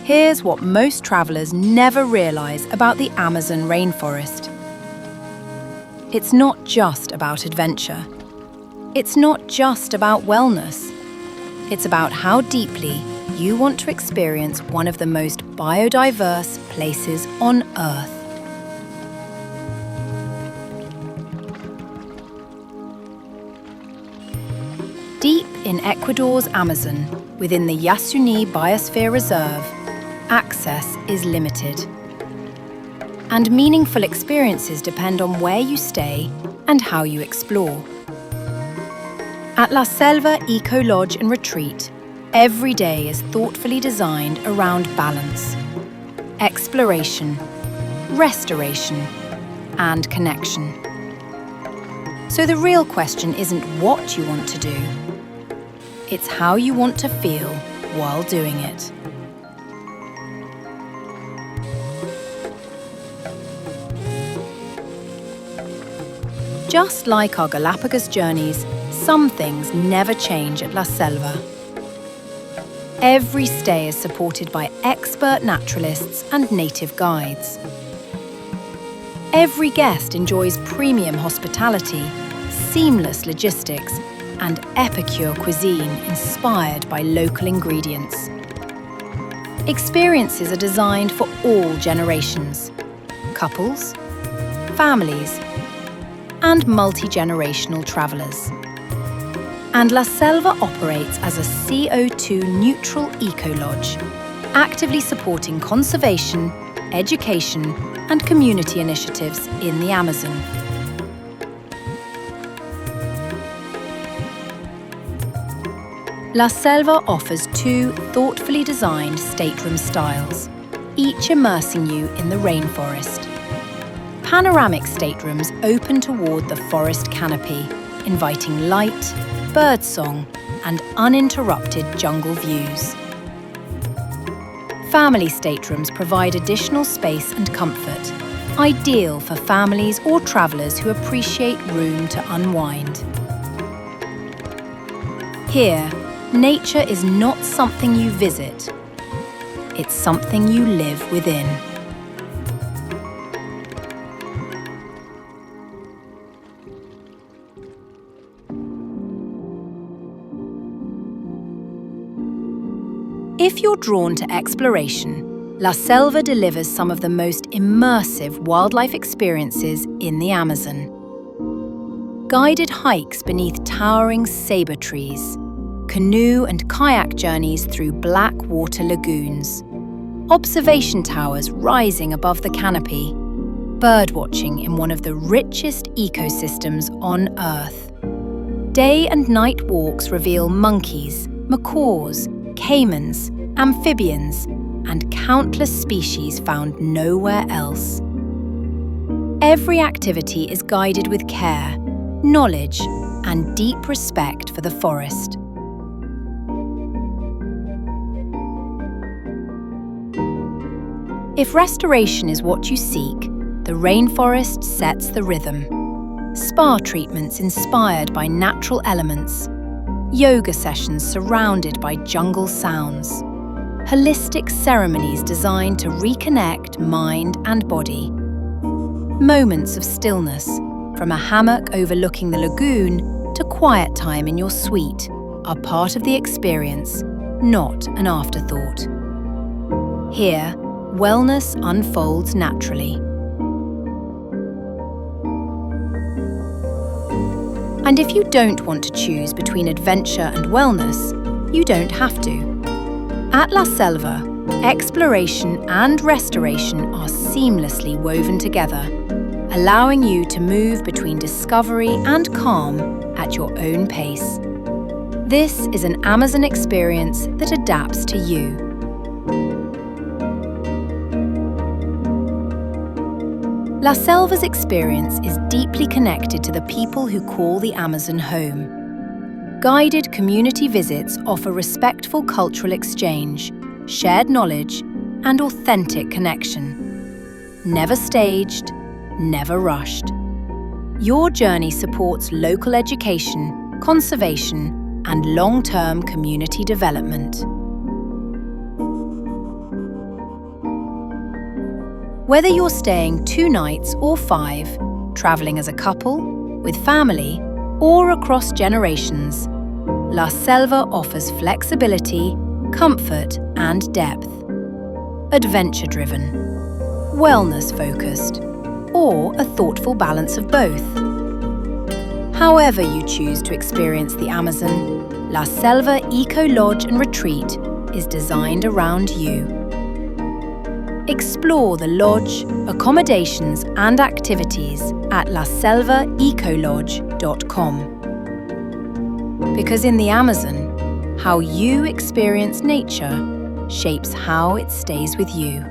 Here's what most travelers never realize about the Amazon rainforest. It's not just about adventure. It's not just about wellness. It's about how deeply you want to experience one of the most biodiverse places on Earth. Deep in Ecuador's Amazon, within the Yasuní Biosphere Reserve, access is limited. And meaningful experiences depend on where you stay and how you explore. At La Selva Eco Lodge and Retreat, every day is thoughtfully designed around balance, exploration, restoration, and connection. So the real question isn't what you want to do, it's how you want to feel while doing it. Just like our Galapagos journeys, some things never change at La Selva. Every stay is supported by expert naturalists and native guides. Every guest enjoys premium hospitality, seamless logistics, and Epicure cuisine inspired by local ingredients. Experiences are designed for all generations: couples, families, and multi-generational travelers. And La Selva operates as a CO₂-neutral eco-lodge, actively supporting conservation, education, and community initiatives in the Amazon. La Selva offers two thoughtfully designed stateroom styles, each immersing you in the rainforest. Panoramic staterooms open toward the forest canopy, inviting light, birdsong, and uninterrupted jungle views. Family staterooms provide additional space and comfort, ideal for families or travelers who appreciate room to unwind. Here, nature is not something you visit, it's something you live within. If you're drawn to exploration, La Selva delivers some of the most immersive wildlife experiences in the Amazon. Guided hikes beneath towering sabre trees, canoe and kayak journeys through black water lagoons, observation towers rising above the canopy, birdwatching in one of the richest ecosystems on Earth. Day and night walks reveal monkeys, macaws, caimans, amphibians, and countless species found nowhere else. Every activity is guided with care, knowledge, and deep respect for the forest. If restoration is what you seek, the rainforest sets the rhythm. Spa treatments inspired by natural elements, yoga sessions surrounded by jungle sounds, holistic ceremonies designed to reconnect mind and body. Moments of stillness, from a hammock overlooking the lagoon to quiet time in your suite, are part of the experience, not an afterthought. Here, wellness unfolds naturally. And if you don't want to choose between adventure and wellness, you don't have to. At La Selva, exploration and restoration are seamlessly woven together, allowing you to move between discovery and calm at your own pace. This is an Amazon experience that adapts to you. La Selva's experience is deeply connected to the people who call the Amazon home. Guided community visits offer respectful cultural exchange, shared knowledge, and authentic connection. Never staged, never rushed. Your journey supports local education, conservation, and long-term community development. Whether you're staying 2 nights or 5, traveling as a couple, with family, or across generations, La Selva offers flexibility, comfort, and depth. Adventure-driven, wellness-focused, or a thoughtful balance of both. However you choose to experience the Amazon, La Selva Eco Lodge and Retreat is designed around you. Explore the lodge, accommodations and activities at laselvaecolodge.com. Because in the Amazon, how you experience nature shapes how it stays with you.